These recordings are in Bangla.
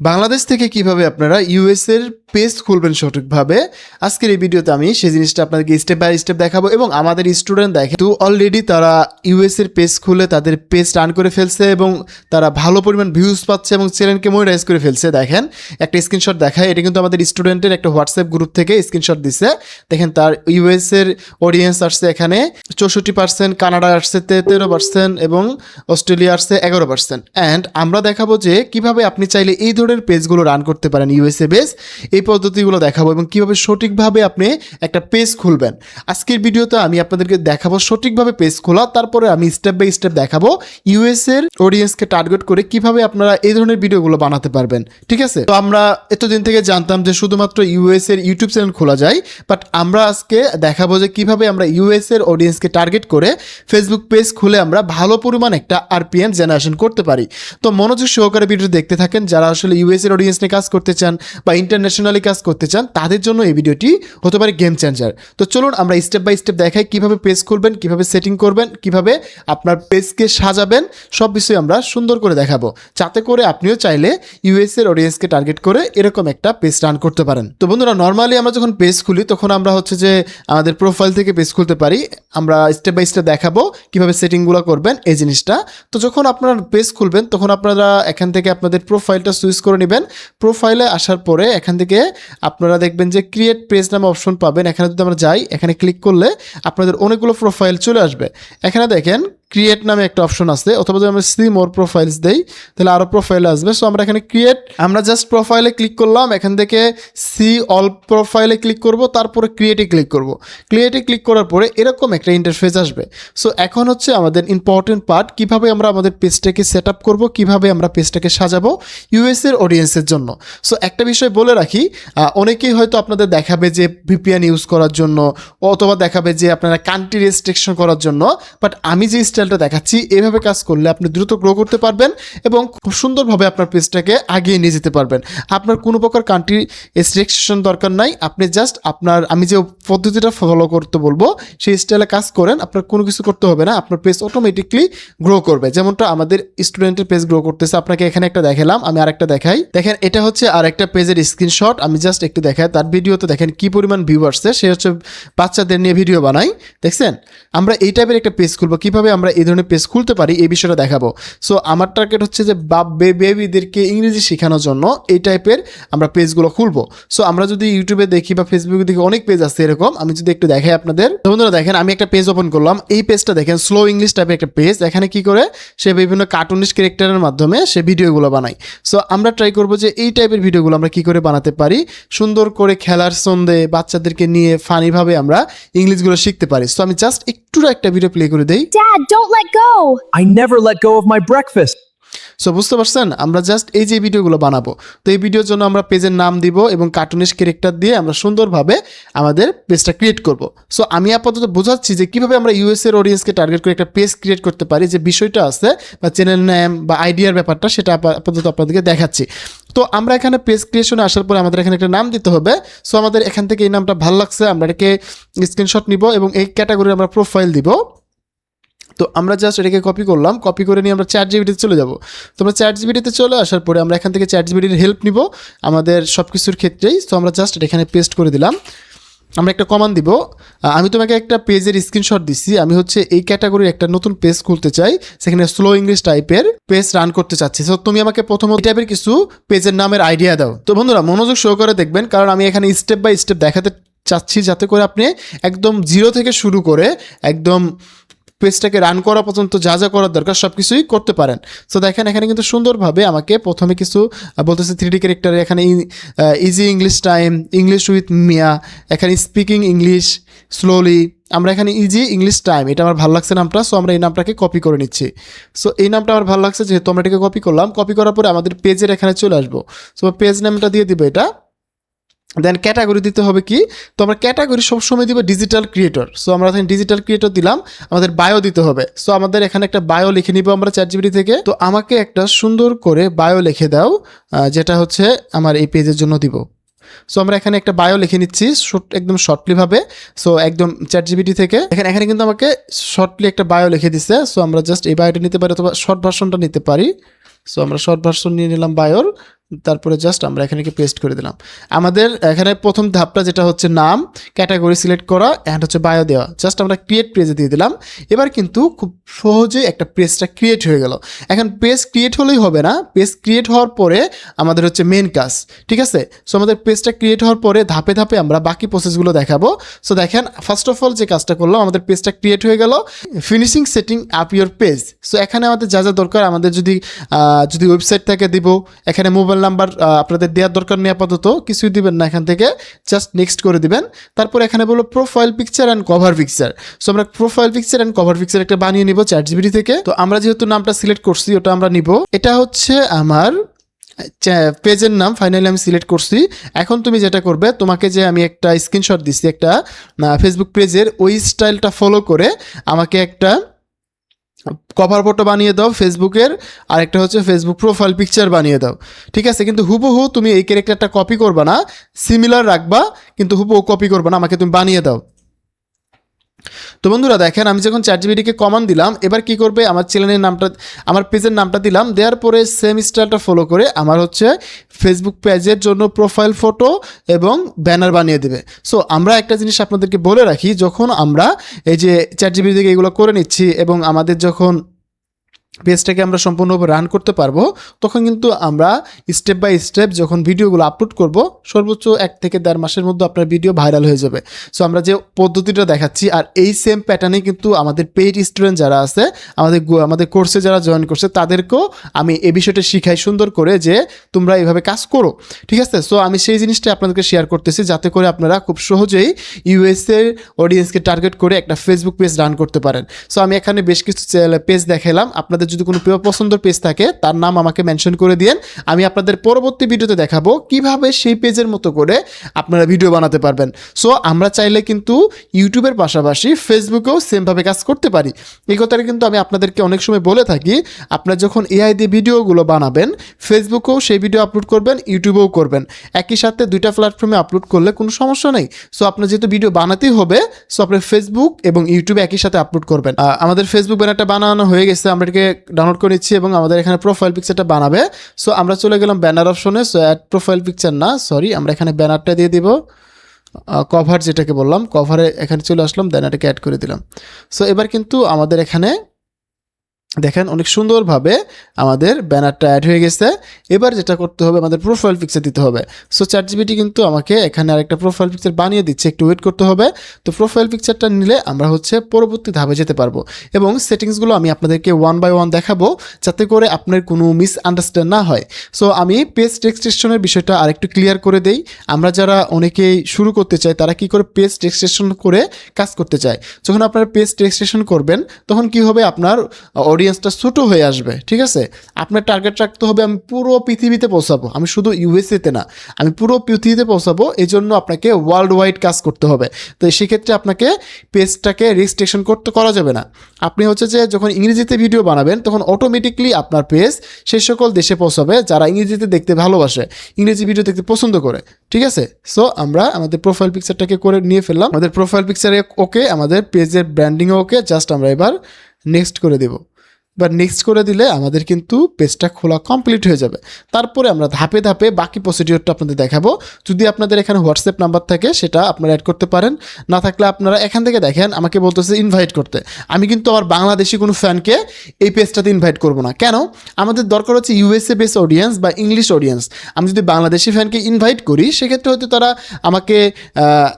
বাংলাদেশ থেকে কিভাবে আপনারা ইউএস এর পেজ খুলবেন সঠিকভাবে আজকের এই ভিডিওতে আমি সেই জিনিসটা আপনাদেরকে স্টেপ বাই স্টেপ দেখাবো এবং আমাদের স্টুডেন্ট দেখে তো অলরেডি তারা ইউএস এর পেজ খুলে তাদের পেজ রান করে ফেলছে এবং তারা ভালো পরিমাণ ভিউজ পাচ্ছে এবং চ্যানেলকে মনিটাইজ করে ফেলছে। দেখেন একটা স্ক্রিনশট দেখায়, এটা কিন্তু আমাদের স্টুডেন্টের একটা হোয়াটসঅ্যাপ গ্রুপ থেকে স্ক্রিনশট দিছে। দেখেন তার ইউএস এর অডিয়েন্স আসছে এখানে 64%, কানাডা আসছে 13% এবং অস্ট্রেলিয়া আসছে 11%। অ্যান্ড আমরা দেখাবো যে কিভাবে আপনি চাইলে এই ধরনের পেজগুলো রান করতে পারেন ইউএসএ বেস, এই পদ্ধতিগুলো দেখাবো এবং কিভাবে সঠিকভাবে আপনি একটা পেজ খুলবেন। আজকের ভিডিওতে আমি আপনাদেরকে দেখাবো সঠিকভাবে পেজ খোলা, তারপরে আমি স্টেপ বাই স্টেপ দেখাবো ইউএস এর অডিয়েন্সকে টার্গেট করে কিভাবে আপনারা এই ধরনের ভিডিওগুলো বানাতে পারবেন। ঠিক আছে, তো আমরা এতদিন থেকে জানতাম যে শুধুমাত্র ইউএস এর ইউটিউব চ্যানেল খোলা যায়, বাট আমরা আজকে দেখাবো যে কিভাবে আমরা ইউএস এর অডিয়েন্সকে টার্গেট করে ফেসবুক পেজ খুলে আমরা ভালো পরিমাণ একটা আরপিএম জেনারেশন করতে পারি। তো মনোযোগ সহকারে ভিডিও দেখতে থাকেন। যারা আসলে ইউএস এর অডিয়েন্স নিয়ে কাজ করতে চান বা ইন্টারন্যাশনালি কাজ করতে চান তাদের জন্য এই ভিডিওটি হতে পারে গেম চেঞ্জার। তো চলুন আমরা স্টেপ বাই স্টেপ দেখাই কিভাবে পেজ খুলবেন, কিভাবে সেটিং করবেন, কিভাবে আপনার পেজকে সাজাবেন, সব বিষয় আমরা সুন্দর করে দেখাবো, যাতে করে আপনিও চাইলে ইউএস এর অডিয়েন্সকে টার্গেট করে এরকম একটা পেজ রান করতে পারেন। তো বন্ধুরা, নর্মালি আমরা যখন পেজ খুলি তখন আমরা হচ্ছে যে আমাদের প্রোফাইল থেকে পেজ খুলতে পারি। আমরা স্টেপ বাই স্টেপ দেখাবো কিভাবে সেটিংগুলো করবেন এই জিনিসটা। তো যখন আপনারা পেজ খুলবেন তখন আপনারা এখান থেকে আপনাদের প্রোফাইলটা সুইচ করে নেবেন। প্রোফাইলে আসার পরে এখান থেকে আপনারা দেখবেন যে ক্রিয়েট পেজ নামে অপশন পাবেন। এখানে যদি আমরা যাই, এখানে ক্লিক করলে আপনাদের অনেকগুলো প্রোফাইল চলে আসবে। এখানে দেখেন ক্রিয়েট নামে একটা অপশন আছে, অথবা যদি আমরা সি মোর প্রোফাইলস দেই তাহলে আরও প্রোফাইলে আসবে। সো আমরা এখানে ক্রিয়েট, আমরা জাস্ট প্রোফাইলে ক্লিক করলাম, এখান থেকে সি অল প্রোফাইলে ক্লিক করব, তারপরে ক্রিয়েটে ক্লিক করব। ক্রিয়েটে ক্লিক করার পরে এরকম একটা ইন্টারফেস আসবে। সো এখন হচ্ছে আমাদের ইম্পর্টেন্ট পার্ট, কিভাবে আমরা আমাদের পেজটাকে সেট আপ করবো, কীভাবে আমরা পেজটাকে সাজাবো ইউএস এর অডিয়েন্সের জন্য। সো একটা বিষয় বলে রাখি, অনেকেই হয়তো আপনাদের দেখাবে যে ভিপিএন ইউজ করার জন্য, অথবা দেখাবে যে আপনারা কান্ট্রি রেস্ট্রিকশন করার জন্য, বাট আমি যে স্টাইলটা দেখাচ্ছি এভাবে কাজ করলে আপনি দ্রুত গ্রো করতে পারবেন এবং খুব সুন্দরভাবে আপনার পেজটাকে আগিয়ে নিয়ে যেতে পারবেন। আপনার কোনো প্রকার কান্ট্রি রেস্ট্রিকশন দরকার নাই, আপনি জাস্ট আমি যে পদ্ধতিটা ফলো করতে বলবো সেই স্টাইলে কাজ করেন, আপনার কোনো কিছু করতে হবে না, আপনার পেজ অটোমেটিকলি গ্রো করবে। যেমনটা আমাদের স্টুডেন্টের পেজ গ্রো করতেছে, আপনাকে এখানে একটা দেখালাম, আমি আরেকটা দেখাই। দেখেন এটা হচ্ছে আরেকটা পেজের স্ক্রিনশট, আমি জাস্ট একটু দেখাই। তার ভিডিওতে দেখেন কি পরিমাণ ভিউ আসছে, সে হচ্ছে বাচ্চাদের নিয়ে ভিডিও বানাই। দেখছেন, আমরা এই টাইপের একটা পেজ খুলবো, কিভাবে আমরা এই ধরনের পেজ খুলতে পারি এই বিষয়টা দেখাবো। সো আমার টার্গেট হচ্ছে যে বেবিদেরকে ইংরেজি শেখানোর জন্য এই টাইপের আমরা পেজগুলো খুলবো। সো আমরা যদি ইউটিউবে দেখি বা ফেসবুকে দেখি অনেক পেজ আছে এরকম, আমি যদি একটু দেখাই আপনাদের। বন্ধুরা দেখেন আমি একটা পেজ ওপেন করলাম, এই পেজটা দেখেন স্লো ইংলিশ টাইপের একটা পেজ। এখানে কি করে সে বিভিন্ন কার্টুনিশ ক্যারেক্টারের মাধ্যমে সে ভিডিওগুলো বানায়। সো আমরা ট্রাই করবো যে এই টাইপের ভিডিওগুলো আমরা কি করে বানাতে পারি, সুন্দর করে খেলার ছন্দে বাচ্চাদেরকে নিয়ে ফানিভাবে আমরা ইংলিশগুলো শিখতে পারি। সো আমি জাস্ট একটু একটা ভিডিও প্লে করে দেই। Dad, don't let go. I never let go of my breakfast. So বুঝতে পারছেন, আমরা জাস্ট এই যে ভিডিওগুলো বানাবো। তো এই ভিডিওর জন্য আমরা পেজের নাম দিব এবং কার্টুনিশ ক্যারেক্টার দিয়ে আমরা সুন্দরভাবে আমাদের পেজটা ক্রিয়েট করব। সো আমি আপাতত বোঝাচ্ছি যে কীভাবে আমরা ইউএস এর অডিয়েন্সকে টার্গেট করে একটা পেজ ক্রিয়েট করতে পারি, যে বিষয়টা আছে বা চ্যানেল নেম বা আইডিয়ার ব্যাপারটা, সেটা আপাতত আপনাদেরকে দেখাচ্ছি। তো আমরা এখানে পেজ ক্রিয়েশনে আসার পরে আমাদের এখানে একটা নাম দিতে হবে। সো আমাদের এখান থেকে এই নামটা ভালো লাগছে, আমরা এটাকে স্ক্রিনশট নিব এবং এই ক্যাটাগরির আমরা প্রোফাইল দিব। তো আমরা জাস্ট এটাকে কপি করলাম, কপি করে নিয়ে আমরা চ্যাট জিপিটিতে চলে যাব। তো আমরা চ্যাট জিপিটিতে চলে আসার পরে আমরা এখান থেকে চ্যাট জিপিটির হেল্প নিব আমাদের সব কিছুর ক্ষেত্রেই। তো আমরা জাস্ট এখানে পেস্ট করে দিলাম, আমরা একটা কমান্ড দিব। আমি তোমাকে একটা পেজের স্ক্রিনশট দিচ্ছি, আমি হচ্ছে এই ক্যাটাগরির একটা নতুন পেজ খুলতে চাই, সেখানে স্লো ইংলিশ টাইপের পেজ রান করতে চাচ্ছি। তো তুমি আমাকে প্রথমত এই টাইপের কিছু পেজের নামের আইডিয়া দাও। তো বন্ধুরা মনোযোগ সহকারে দেখবেন, কারণ আমি এখানে স্টেপ বাই স্টেপ দেখাতে চাচ্ছি, যাতে করে আপনি একদম জিরো থেকে শুরু করে একদম পেজটাকে রান করা পর্যন্ত যা যা করার দরকার সব কিছুই করতে পারেন। সো দেখেন এখানে কিন্তু সুন্দরভাবে আমাকে প্রথমে কিছু বলতেছে 3D ক্যারেক্টারে, এখানে easy English time, English with Mia, এখানে স্পিকিং ইংলিশ স্লোলি। আমরা এখানে ইজি ইংলিশ টাইম, এটা আমার ভালো লাগছে নামটা। সো আমরা এই নামটাকে কপি করে নিচ্ছি। সো এই নামটা আমার ভালো লাগছে, যেহেতু আমরা এটাকে কপি করলাম। কপি করার পরে আমাদের পেজের এখানে চলে আসবো। সো পেজ নামটা দিয়ে দিব এটা, দেন ক্যাটাগরি দিতে হবে কি, তো আমরা ক্যাটাগরি সবসময় দিব ডিজিটাল ক্রিয়েটর। সো আমরা এখানে ডিজিটাল ক্রিয়েটর দিলাম, আমাদের বায়ো দিতে হবে। সো আমাদের এখানে একটা বায়ো লিখে নিব আমরা চ্যাট জিপিটি থেকে। তো আমাকে একটা সুন্দর করে বায়ো লিখে দাও, যেটা হচ্ছে আমার এই পেজের জন্য দিব। সো আমরা এখানে একটা বায়ো লিখে নিচ্ছি একদম শর্টলিভাবে। সো একদম চ্যাট জিপিটি থেকে এখানে কিন্তু আমাকে শর্টলি একটা বায়ো লিখে দিচ্ছে। সো আমরা জাস্ট এই বায়োটা নিতে পারি অথবা শর্ট ভার্সনটা নিতে পারি। সো আমরা শর্ট ভার্সন নিয়ে নিলাম বায়োর। তারপরে জাস্ট আমরা এখানে পেস্ট করে দিলাম। আমাদের এখানে প্রথম ধাপটা যেটা হচ্ছে নাম, ক্যাটাগরি সিলেক্ট করা অ্যান্ড হচ্ছে বায়ো দেওয়া, জাস্ট আমরা ক্রিয়েট পেজে দিয়ে দিলাম। এবার কিন্তু খুব সহজেই একটা পেজটা ক্রিয়েট হয়ে গেল। এখন পেজ ক্রিয়েট হলেই হবে না, পেজ ক্রিয়েট হওয়ার পরে আমাদের হচ্ছে মেন কাজ, ঠিক আছে? সো আমাদের পেজটা ক্রিয়েট হওয়ার পরে ধাপে ধাপে আমরা বাকি প্রসেসগুলো দেখাবো। সো দেখেন, ফার্স্ট অফ অল যে কাজটা করলাম, আমাদের পেজটা ক্রিয়েট হয়ে গেল। Finishing setting up your page. So এখানে আমাদের যা যা দরকার, আমাদের যদি ওয়েবসাইট থেকে দিব, এখানে মোবাইল নাম্বার আপনাদের দেওয়ার দরকার নেই, আপাতত কিছুই দিবেন না, এখান থেকে জাস্ট নেক্সট করে দিবেন। তারপর এখানে বলো profile picture and cover picture. So আমরা profile picture and cover picture একটা বানিয়ে নিব ChatGPT থেকে। তো আমরা যেহেতু নামটা সিলেক্ট করছি, ওটা আমরা নিব। এটা হচ্ছে আমার পেজের নাম, ফাইনালি আমি সিলেক্ট করছি। এখন তুমি যেটা করবে, তোমাকে যে আমি একটা স্ক্রিনশট দিচ্ছি একটা ফেসবুক পেজের, ওই স্টাইলটা ফলো করে আমাকে একটা কভার ফটো বানিয়ে দাও ফেসবুকের, আর একটা হচ্ছে ফেসবুক প্রোফাইল পিকচার বানিয়ে দাও, ঠিক আছে? কিন্তু হুবহু তুমি এই ক্যারেক্টারটা কপি করবা না, সিমিলার রাখবা, কিন্তু হুবহু কপি করবা না, আমাকে তুমি বানিয়ে দাও। তো বন্ধুরা দেখেন, আমি যখন ChatGPT-কে কমান্ড দিলাম, এবার কি করবে, আমার চ্যানেলের নামটা, আমার পেজের নামটা দিলাম, দেওয়ার পরে সেম স্টাইলটা ফলো করে আমার হচ্ছে ফেসবুক পেজের জন্য প্রোফাইল ফটো এবং ব্যানার বানিয়ে দেবে। সো আমরা একটা জিনিস আপনাদেরকে বলে রাখি, যখন আমরা এই যে ChatGPT থেকে এগুলো করে নিচ্ছি এবং আমাদের যখন পেজটাকে আমরা সম্পূর্ণভাবে রান করতে পারবো, তখন কিন্তু আমরা স্টেপ বাই স্টেপ যখন ভিডিওগুলো আপলোড করব, সর্বোচ্চ 1 থেকে 1.5 মাসের মধ্যে আপনার ভিডিও ভাইরাল হয়ে যাবে। সো আমরা যে পদ্ধতিটা দেখাচ্ছি, আর এই সেম প্যাটার্নেই কিন্তু আমাদের পেইড স্টুডেন্ট যারা আছে, আমাদের কোর্সে যারা জয়েন করছে, তাদেরকেও আমি এই বিষয়টা শিখাই সুন্দর করে, যে তোমরা এইভাবে কাজ করো, ঠিক আছে? সো আমি সেই জিনিসটা আপনাদেরকে শেয়ার করতেছি, যাতে করে আপনারা খুব সহজেই ইউএসের অডিয়েন্সকে টার্গেট করে একটা ফেসবুক পেজ রান করতে পারেন। সো আমি এখানে বেশ কিছু পেজ দেখালাম। আপনাদের যদি কোনো পছন্দের পেজ থাকে, তার নাম আমাকে মেনশন করে দিয়েন। আমি আপনাদের পরবর্তী ভিডিওতে দেখাবো কিভাবে সেই পেজের মতো করে আপনারা ভিডিও বানাতে পারবেন। সো আমরা চাইলে কিন্তু ইউটিউবের পাশাপাশি ফেসবুকেও সেমভাবে কাজ করতে পারি। এই কথাটা কিন্তু আমি আপনাদেরকে অনেক সময় বলে থাকি। আপনারা যখন এআই দিয়ে ভিডিওগুলো বানাবেন, ফেসবুকেও সেই ভিডিও আপলোড করবেন, ইউটিউবেও করবেন, একই সাথে দুইটা প্ল্যাটফর্মে আপলোড করলে কোনো সমস্যা নেই। সো আপনার যেহেতু ভিডিও বানাতেই হবে, সো আপনি ফেসবুক এবং ইউটিউবে একই সাথে আপলোড করবেন। আমাদের ফেসবুক ব্যানারটা বানানো হয়ে গেছে, আমরা এটাকে ডাউনলোড করে নিচ্ছি এবং আমাদের এখানে প্রোফাইল পিকচারটা বানাবে। সো আমরা চলে গেলাম ব্যানার অপশনে। সো অ্যাড প্রোফাইল পিকচার না, সরি, আমরা এখানে ব্যানারটা দিয়ে দিব, কভার যেটাকে বললাম, কভারে এখানে চলে আসলাম, দেন এটাকে অ্যাড করে দিলাম। সো এবার কিন্তু আমাদের এখানে দেখেন অনেক সুন্দরভাবে আমাদের ব্যানারটা অ্যাড হয়ে গেছে। এবার যেটা করতে হবে, আমাদের প্রোফাইল পিকচার দিতে হবে। সো ChatGPT কিন্তু আমাকে এখানে আরেকটা প্রোফাইল পিকচার বানিয়ে দিচ্ছে, একটু ওয়েট করতে হবে। তো প্রোফাইল পিকচারটা নিলে আমরা হচ্ছে পরবর্তী ধাপে যেতে পারবো, এবং সেটিংসগুলো আমি আপনাদেরকে 1 বাই 1 দেখাবো, যাতে করে আপনার কোনো মিসআন্ডারস্ট্যান্ড না হয়। সো আমি পেজ টেক্সটেশনের বিষয়টা আরেকটু ক্লিয়ার করে দেই। আমরা যারা অনেকেই শুরু করতে চাই, তারা কি করে পেজ টেক্সটেশন করে কাজ করতে চায়। যখন আপনারা পেজ টেক্সটেশন করবেন, তখন কি হবে, আপনার অডিয়েন্সটা ছোটো হয়ে আসবে, ঠিক আছে? আপনার টার্গেট রাখতে হবে, আমি পুরো পৃথিবীতে পৌঁছাবো, আমি শুধু ইউএসএতে না, আমি পুরো পৃথিবীতে পৌঁছাবো। এই জন্য আপনাকে ওয়ার্ল্ড ওয়াইড কাজ করতে হবে। তো সেক্ষেত্রে আপনাকে পেজটাকে রেজিস্ট্রেশন করা যাবে না। আপনি হচ্ছে যে যখন ইংরেজিতে ভিডিও বানাবেন, তখন অটোমেটিকলি আপনার পেজ সেই সকল দেশে পৌঁছাবে যারা ইংরেজিতে দেখতে ভালোবাসে, ইংরেজি ভিডিও দেখতে পছন্দ করে, ঠিক আছে? সো আমরা আমাদের প্রোফাইল পিকচারটাকে করে নিয়ে ফেললাম। আমাদের প্রোফাইল পিকচারে ওকে, আমাদের পেজের ব্র্যান্ডিংও ওকে, জাস্ট আমরা এবার নেক্সট করে দেবো। বা নেক্সট করে দিলে আমাদের কিন্তু পেজটা খোলা কমপ্লিট হয়ে যাবে। তারপরে আমরা ধাপে ধাপে বাকি প্রসিডিওরটা আপনাদের দেখাবো। যদি আপনাদের এখানে হোয়াটসঅ্যাপ নাম্বার থাকে, সেটা আপনারা অ্যাড করতে পারেন। না থাকলে আপনারা এখান থেকে দেখেন, আমাকে বলতেছে ইনভাইট করতে। আমি কিন্তু আমার বাংলাদেশি কোনো ফ্যানকে এই পেজটাতে ইনভাইট করব না। কেন? আমাদের দরকার হচ্ছে ইউএসএ বেস অডিয়েন্স বা ইংলিশ অডিয়েন্স। আমি যদি বাংলাদেশি ফ্যানকে ইনভাইট করি, সেক্ষেত্রে হয়তো তারা আমাকে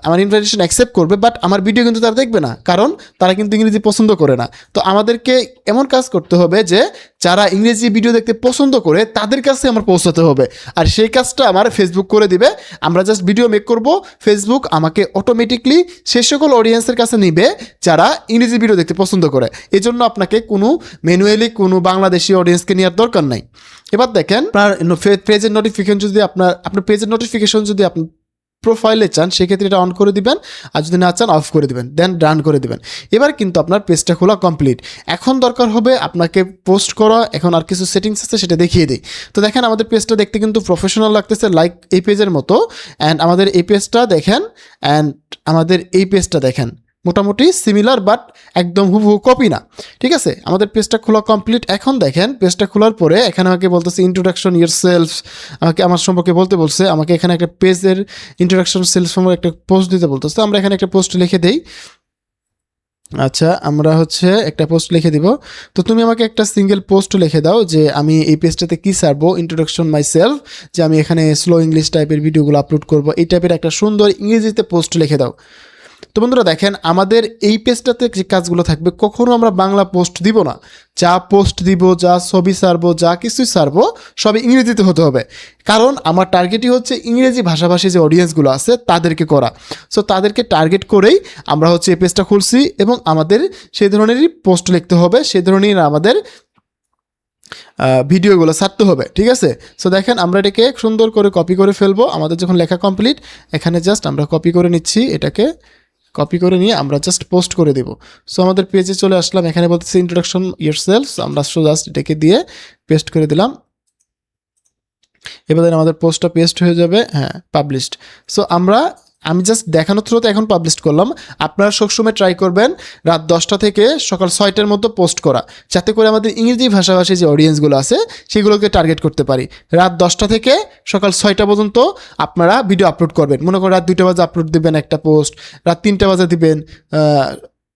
আমার ইনভাইটেশন অ্যাকসেপ্ট করবে, বাট আমার ভিডিও কিন্তু তারা দেখবে না, কারণ তারা কিন্তু ইংরেজি পছন্দ করে না। তো আমাদেরকে এমন কাজ করতে হবে যে যারা ইংরেজি ভিডিও দেখতে পছন্দ করে, তাদের কাছে আমার পৌঁছাতে হবে। আর সেই কাজটা আমার ফেসবুক করে দিবে। আমরা জাস্ট ভিডিও মেক করব, ফেসবুক আমাকে অটোমেটিকলি সে সকল অডিয়েন্সের কাছে নিবে যারা ইংরেজি ভিডিও দেখতে পছন্দ করে। এই জন্য আপনাকে কোনো ম্যানুয়ালি কোনো বাংলাদেশি অডিয়েন্সকে নেওয়ার দরকার নাই। এবার দেখেন, আপনার পেজের নোটিফিকেশন যদি আপনার পেজের নোটিফিকেশন যদি আপনি প্রোফাইলে চান, সেক্ষেত্রে এটা অন করে দিবেন, আর যদি না চান অফ করে দিবেন, দেন রান করে দিবেন। এবার কিন্তু আপনার পেজটা খোলা কমপ্লিট। এখন দরকার হবে আপনাকে পোস্ট করা। এখন আর কিছু সেটিংস আছে, সেটা দেখিয়ে দিই। তো দেখেন, আমাদের পেজটা দেখতে কিন্তু প্রফেশনাল লাগতেছে, লাইক এই পেজের মতো। অ্যান্ড আমাদের এই পেজটা দেখেন, অ্যান্ড আমাদের এই পেজটা দেখেন, মোটামুটি সিমিলার বাট একদম হুবহু কপি না। ঠিক আছে, আমাদের পেজটা খোলা কমপ্লিট। এখন দেখেন পেজটা খোলার পরে এখানে আমাকে বলতেছে ইন্ট্রোডাকশন ইয়ারসেলফ, আমাকে আমার সম্পর্কে বলতে বলছে, আমাকে এখানে একটা পেজের ইন্ট্রোডাকশন সেলফ সম্পর্কে একটা পোস্ট দিতে বলতেছে। আমরা এখানে একটা পোস্ট লিখে দেই। আচ্ছা, আমরা হচ্ছে একটা পোস্ট লিখে দিব। তো তুমি আমাকে একটা সিঙ্গেল পোস্ট লিখে দাও যে আমি এই পেজটাতে কী ছাড়বো, ইন্ট্রোডাকশন মাই সেলফ, যে আমি এখানে স্লো ইংলিশ টাইপের ভিডিওগুলো আপলোড করবো, এই টাইপের একটা সুন্দর ইংরেজিতে পোস্ট লিখে দাও। তো বন্ধুরা দেখেন, আমাদের এই পেজটাতে যে কাজগুলো থাকবে, কখনো আমরা বাংলা পোস্ট দিব না। যা পোস্ট দিব, যা ছবি ছাড়বো, যা কিছুই ছাড়বো, সবই ইংরেজিতে হতে হবে। কারণ আমার টার্গেটই হচ্ছে ইংরেজি ভাষাভাষী যে অডিয়েন্সগুলো আছে তাদেরকে করা। সো তাদেরকে টার্গেট করেই আমরা হচ্ছে এই পেজটা খুলছি, এবং আমাদের সেই ধরনেরই পোস্ট লিখতে হবে, সেই ধরনের আমাদের ভিডিওগুলো ছাড়তে হবে। ঠিক আছে, সো দেখেন আমরা এটাকে সুন্দর করে কপি করে ফেলবো। আমাদের যখন লেখা কমপ্লিট, এখানে জাস্ট আমরা কপি করে নিচ্ছি, এটাকে কপি করে নিয়ে আমরা জাস্ট পোস্ট করে দেব। সো আমাদের পেজে চলে আসলাম, এখানে বলতেছে ইন্ট্রোডাকশন ইয়ারসেলফ, আমরা জাস্ট এটাকে দিয়ে পেস্ট করে দিলাম। এবার আমাদের পোস্টটা পেস্ট হয়ে যাবে, হ্যাঁ পাবলিশড। সো আমি জাস্ট দেখানোর থ্রুতে এখন পাবলিশ করলাম। আপনারা সবসময় ট্রাই করবেন রাত 10টা থেকে সকাল 6টার মধ্যে পোস্ট করা, যাতে করে আমাদের ইংরেজি ভাষাভাষী যে অডিয়েন্সগুলো আছে সেগুলোকে টার্গেট করতে পারি। রাত 10টা থেকে সকাল 6টা পর্যন্ত আপনারা ভিডিও আপলোড করবেন। মনে করেন রাত 2টা বাজে আপলোড দিবেন একটা পোস্ট, রাত 3টা বাজে দিবেন,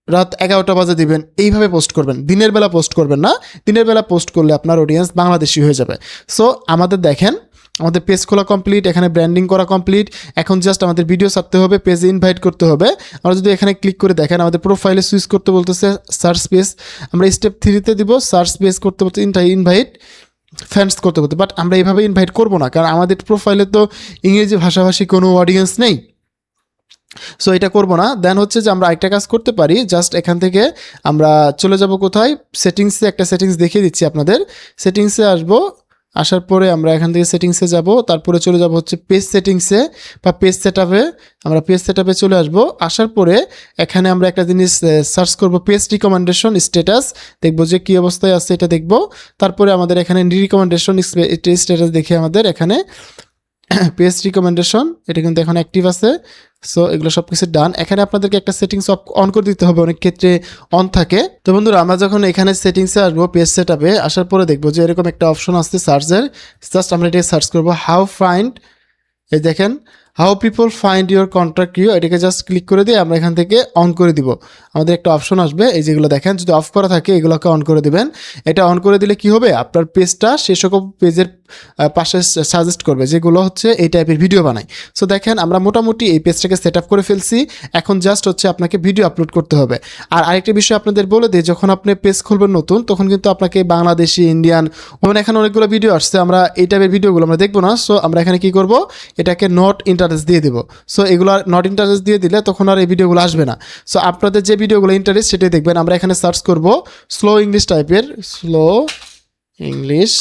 রাত 11টা বাজে দিবেন, এইভাবে পোস্ট করবেন। দিনের বেলা পোস্ট করবেন না, দিনের বেলা পোস্ট করলে আপনার অডিয়েন্স বাংলাদেশি হয়ে যাবে। সো আমাদের দেখেন, আমাদের পেজ খোলা কমপ্লিট, এখানে ব্র্যান্ডিং করা কমপ্লিট। এখন জাস্ট আমাদের ভিডিও ছাড়তে হবে, পেজে ইনভাইট করতে হবে। আমরা যদি এখানে ক্লিক করে দেখেন, আমাদের প্রোফাইলে সুইচ করতে বলতেছে সার্চ স্পেস, আমরা স্টেপ 3-তে দিব, সার্চ স্পেস করতে বলতে ইনভাইট ফ্যান্স করতে বলতে। বাট আমরা এইভাবে ইনভাইট করবো না, কারণ আমাদের প্রোফাইলে তো ইংরেজি ভাষাভাষী কোনো অডিয়েন্স নেই। সো এটা করবো না। দেন হচ্ছে যে আমরা একটা কাজ করতে পারি, জাস্ট এখান থেকে আমরা চলে যাব কোথায়, সেটিংসে, একটা সেটিংস দেখিয়ে দিচ্ছি আপনাদের। সেটিংসে আসবো, আসার পরে আমরা এখান থেকে সেটিংসে যাব, তারপরে চলে যাব হচ্ছে পেজ সেটিংসে বা পেজ সেটআপে। আমরা পেজ সেটআপে চলে আসব, আসার পরে এখানে আমরা একটা জিনিস সার্চ করব, পেজ রিকমেন্ডেশন স্ট্যাটাস, দেখব যে কী অবস্থায় আছে এটা দেখব। তারপরে আমাদের এখানে রিকমেন্ডেশন স্ট্যাটাস দেখে আমাদের এখানে পেজ রিকমেন্ডেশন, এটা কিন্তু এখন অ্যাক্টিভ আছে। সো এগুলো সব কিছু ডান। এখানে আপনাদেরকে একটা সেটিংস অন করে দিতে হবে, অনেক ক্ষেত্রে অন থাকে। তো বন্ধুরা, আমরা যখন এখানে সেটিংসে আসবো, পেজ সেটআপে আসার পরে দেখবো যে এরকম একটা অপশন আসছে সার্চের। জাস্ট আমরা এটাকে সার্চ করবো, হাউ ফাইন্ড, এই দেখেন how people find your contact you, এটাকে জাস্ট ক্লিক করে দিয়ে আমরা এখান থেকে অন করে দিব। আমাদের একটা অপশন আসবে, এই যেগুলো দেখেন, যদি অফ করা থাকে এগুলোকে অন করে দিবেন। এটা অন করে দিলে কি হবে, আপনার পেজটা সে সকল পেজের পাশে সাজেস্ট করবে যেগুলো হচ্ছে এই টাইপের ভিডিও বানায়। সো দেখেন আমরা মোটামুটি এই পেজটাকে সেট আপ করে ফেলছি। এখন জাস্ট হচ্ছে আপনাকে ভিডিও আপলোড করতে হবে। আর আরেকটা বিষয় আপনাদের বলে দিই, যখন আপনি পেজ খুলবেন নতুন, তখন কিন্তু আপনাকে বাংলাদেশি, ইন্ডিয়ান, এখানে অনেকগুলো ভিডিও আসছে, আমরা এই টাইপের ভিডিওগুলো আমরা দেখবো না। সো আমরা এখানে কি করব, এটাকে নট ইন্টারেস্ট দিয়ে দেবো। সো এগুলো নট ইন্টারেস্ট দিয়ে দিলে তখন আর এই ভিডিওগুলো আসবে না। সো আপনাদের যে ভিডিওগুলো ইন্টারেস্ট সেটাই দেখবেন। আমরা এখানে সার্চ করব স্লো ইংলিশ টাইপের, স্লো ইংলিশ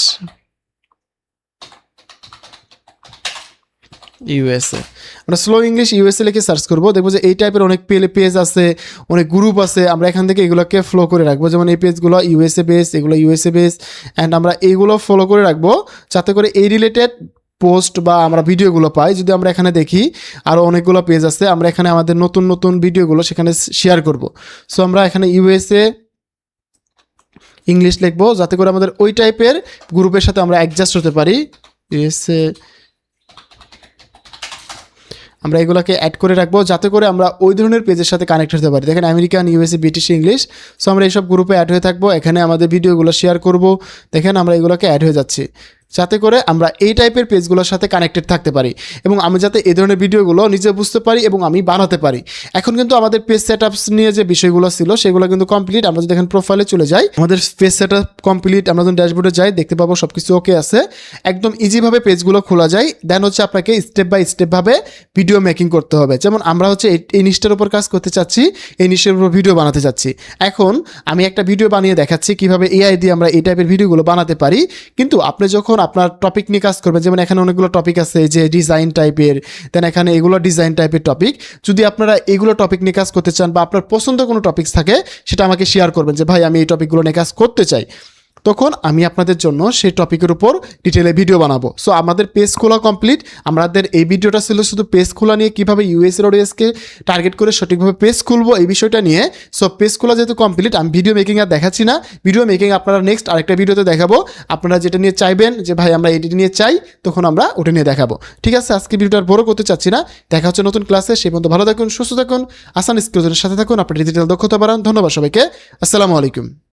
ইউএসএ, আমরা স্লো ইংলিশ ইউএসএ লিখে সার্চ করবো, দেখবো যে এই টাইপের অনেক পেজ আছে, অনেক গ্রুপ আছে। আমরা এখান থেকে এগুলোকে ফলো করে রাখবো, যেমন এই পেজগুলো ইউএসএ বেস, এগুলো ইউএসএ বেস, অ্যান্ড আমরা এইগুলো ফলো করে রাখবো, যাতে করে এই রিলেটেড পোস্ট বা আমরা ভিডিওগুলো পাই। যদি আমরা এখানে দেখি আরও অনেকগুলো পেজ আছে, আমরা এখানে আমাদের নতুন নতুন ভিডিওগুলো সেখানে শেয়ার করব। সো আমরা এখানে ইউএসএ ইংলিশ লিখবো, যাতে করে আমাদের ওই টাইপের গ্রুপের সাথে আমরা অ্যাডজাস্ট হতে পারি। ইউএসএ আমরা এগুলোকে অ্যাড করে রাখবো, যাতে করে আমরা ওই ধরনের পেজের সাথে কানেক্ট হতে পারি। দেখেন American, USA, British, English. So আমরা এইসব গ্রুপে অ্যাড হয়ে থাকবো, এখানে আমাদের ভিডিওগুলো শেয়ার করব। দেখেন আমরা এগুলোকে অ্যাড হয়ে যাচ্ছি, যাতে করে আমরা এই টাইপের পেজগুলোর সাথে কানেক্টেড থাকতে পারি, এবং আমি যাতে এই ধরনের ভিডিওগুলো নিজে বুঝতে পারি এবং আমি বানাতে পারি। এখন কিন্তু আমাদের পেজ সেটআপস নিয়ে যে বিষয়গুলো ছিল সেগুলো কিন্তু কমপ্লিট। আমরা যদি এখন প্রোফাইলে চলে যাই, আমাদের পেজ সেটআপ কমপ্লিট। আমরা যখন ড্যাশবোর্ডে যাই দেখতে পাবো সব কিছু ওকে আছে, একদম ইজিভাবে পেজগুলো খোলা যায়। দেন হচ্ছে আপনাকে স্টেপ বাই স্টেপভাবে ভিডিও মেকিং করতে হবে। যেমন আমরা হচ্ছে এই নিশটার উপর কাজ করতে চাচ্ছি, এই নিশের উপর ভিডিও বানাতে চাচ্ছি। এখন আমি একটা ভিডিও বানিয়ে দেখাচ্ছি কীভাবে এআই দিয়ে আমরা এই টাইপের ভিডিওগুলো বানাতে পারি। কিন্তু আপনি যখন আপনার টপিক নিয়ে কাজ করবেন, যেমন এখানে অনেকগুলো টপিক আছে যে ডিজাইন টাইপের, দেন এখানে এগুলো ডিজাইন টাইপের টপিক। যদি আপনারা এগুলো টপিক নিয়ে কাজ করতে চান বা আপনার পছন্দ কোনো টপিকস থাকে, সেটা আমাকে শেয়ার করবেন যে ভাই আমি এই টপিকগুলো নিয়ে কাজ করতে চাই। তখন আমি আপনাদের জন্য সেই টপিকের উপর ডিটেলে ভিডিও বানাবো। সো আমাদের পেজ খোলা কমপ্লিট। আমাদের এই ভিডিওটা ছিল শুধু পেজ খোলা নিয়ে, কীভাবে ইউএসএর অডিয়েন্সকে টার্গেট করে সঠিকভাবে পেজ খুলবো এই বিষয়টা নিয়ে। সো পেজ খোলা যেহেতু কমপ্লিট, আমি ভিডিও মেকিং আর দেখাচ্ছি না। ভিডিও মেকিং আপনারা নেক্সট আরেকটা ভিডিওতে দেখাবো। আপনারা যেটা নিয়ে চাইবেন যে ভাই আমরা এডিট নিয়ে চাই, তখন আমরা ওটা নিয়ে দেখাবো। ঠিক আছে, আজকে ভিডিওটা আর বড় করতে চাচ্ছি না। দেখা হচ্ছে নতুন ক্লাসে। সেই পর্যন্ত ভালো থাকুন, সুস্থ থাকুন, আসান স্কিলসের সাথে থাকুন, আপনার ডিজিটাল দক্ষতা বাড়ান। ধন্যবাদ সবাইকে। আসসালামু আলাইকুম।